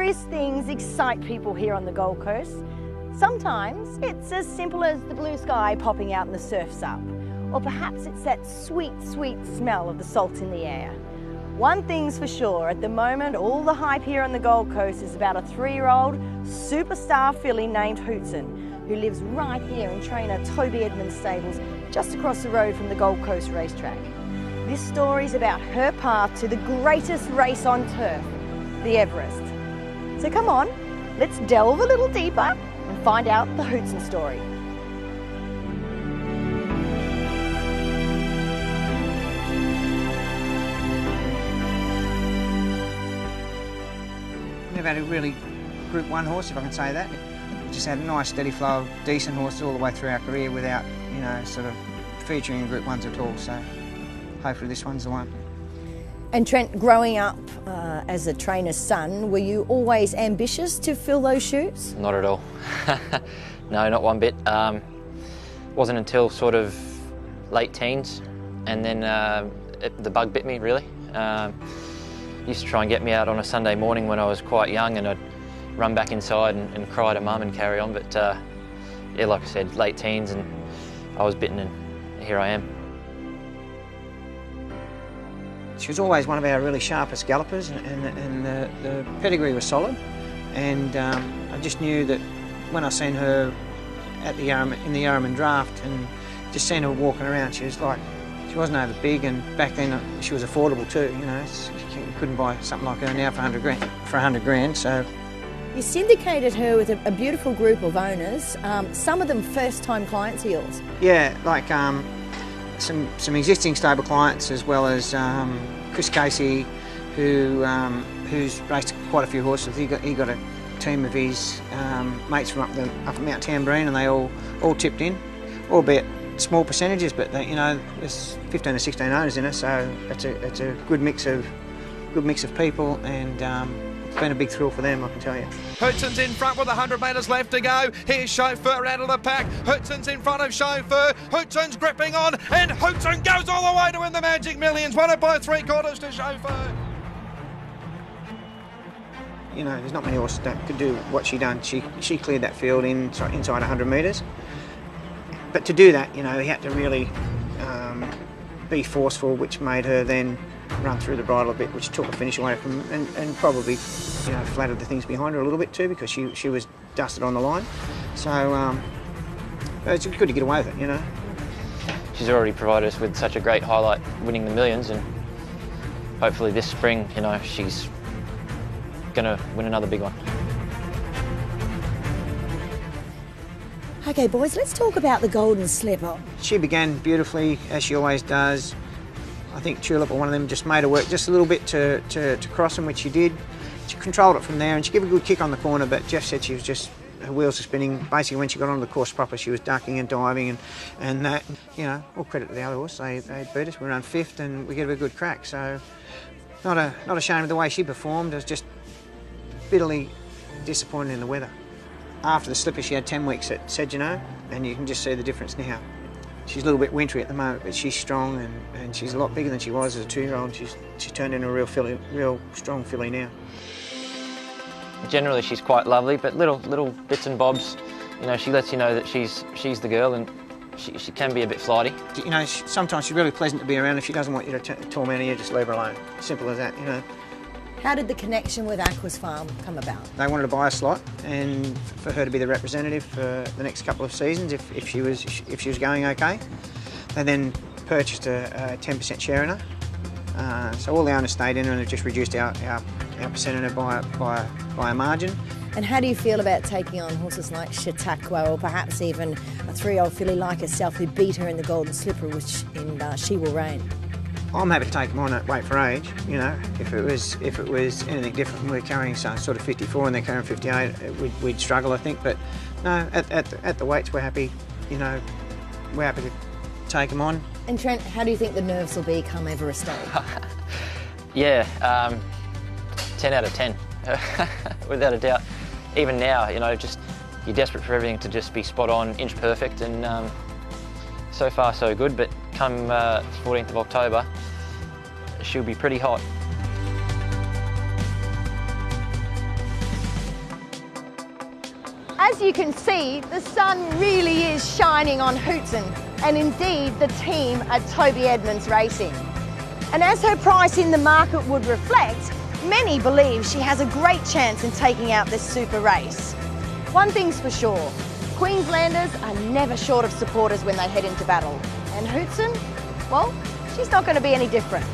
Various things excite people here on the Gold Coast. Sometimes it's as simple as the blue sky popping out and the surf's up. Or perhaps it's that sweet, sweet smell of the salt in the air. One thing's for sure, at the moment all the hype here on the Gold Coast is about a 3-year-old superstar filly named Houtzen, who lives right here in trainer Toby Edmonds' stables just across the road from the Gold Coast racetrack. This story's about her path to the greatest race on turf, the Everest. So come on, let's delve a little deeper and find out the Houtzen story. Never had a really Group 1 horse, if I can say that. Just had a nice steady flow of decent horses all the way through our career without, you know, sort of featuring in Group 1s at all. So hopefully this one's the one. And Trent, growing up as a trainer's son, were you always ambitious to fill those shoes? Not at all. No, not one bit. Wasn't until sort of late teens, and then the bug bit me, really. Used to try and get me out on a Sunday morning when I was quite young, and I'd run back inside and cry to mum and carry on. But yeah, like I said, late teens, and I was bitten, and here I am. She was always one of our really sharpest gallopers, and the pedigree was solid. And I just knew that when I seen her at the in the Yarraman draft, and just seeing her walking around, she was like, she wasn't over big, and back then she was affordable too. You know, you couldn't buy something like her now for 100 grand. So you syndicated her with a beautiful group of owners. Some of them first-time clients of yours. Yeah, like some existing stable clients, as well as Chris Casey, who's raced quite a few horses. He got a team of his mates from up at Mount Tambourine, and they all tipped in, albeit small percentages, but they, you know, there's 15 or 16 owners in it, so it's a good mix of people, and it's been a big thrill for them, I can tell you. Houtzen's in front with 100 metres left to go. Here's Chauffeur out of the pack. Houtzen's in front of Chauffeur. Houtzen's gripping on, and Houtzen goes all the way to win the Magic Millions. Won it by 3/4 to Chauffeur. You know, there's not many horses that could do what she done. She cleared that field inside 100 metres. But to do that, you know, he had to really be forceful, which made her then run through the bridle a bit, which took the finish away from, and probably, you know, flattered the things behind her a little bit too, because she was dusted on the line. So it's good to get away with it, you know. She's already provided us with such a great highlight, winning the millions, and hopefully this spring, you know, she's going to win another big one. Okay, boys, let's talk about the Golden Slipper. She began beautifully, as she always does. I think Tulip, or one of them, just made her work just a little bit to cross him, which she did. She controlled it from there, and she gave a good kick on the corner, but Jeff said she was just, her wheels were spinning. Basically, when she got onto the course proper, she was ducking and diving, and that, you know, all credit to the other horse. They beat us. We ran 5th, and we gave her a good crack. So, not ashamed of the way she performed. I was just bitterly disappointed in the weather. After the slipper, she had 10 weeks at Sedgeno, and you can just see the difference now. She's a little bit wintry at the moment, but she's strong, and she's a lot bigger than she was as a 2-year-old. She's turned into a real strong filly now. Generally, she's quite lovely, but little bits and bobs, you know, she lets you know that she's the girl, and she can be a bit flighty. You know, sometimes she's really pleasant to be around. If she doesn't want you to torment her, you just leave her alone. Simple as that, you know. How did the connection with Aquas Farm come about? They wanted to buy a slot, and for her to be the representative for the next couple of seasons if she was going okay. They then purchased a 10% share in her. So all the owners stayed in her, and have just reduced our percent in her by a margin. And how do you feel about taking on horses like Chautauqua, or perhaps even a 3-year-old filly like herself who beat her in the Golden Slipper, which in She Will Reign? I'm happy to take them on at weight for age. You know, if it was anything different, and we're carrying some sort of 54 and they're carrying 58, we'd struggle, I think. But no, at the weights, we're happy. You know, we're happy to take them on. And Trent, how do you think the nerves will be come Everest Day? Yeah, 10 out of 10, without a doubt. Even now, you know, just you're desperate for everything to just be spot on, inch perfect, and so far so good. But come 14th of October, she'll be pretty hot. As you can see, the sun really is shining on Houtzen, and indeed the team at Toby Edmonds Racing. And as her price in the market would reflect, many believe she has a great chance in taking out this super race. One thing's for sure, Queenslanders are never short of supporters when they head into battle. And Houtzen, well, she's not going to be any different.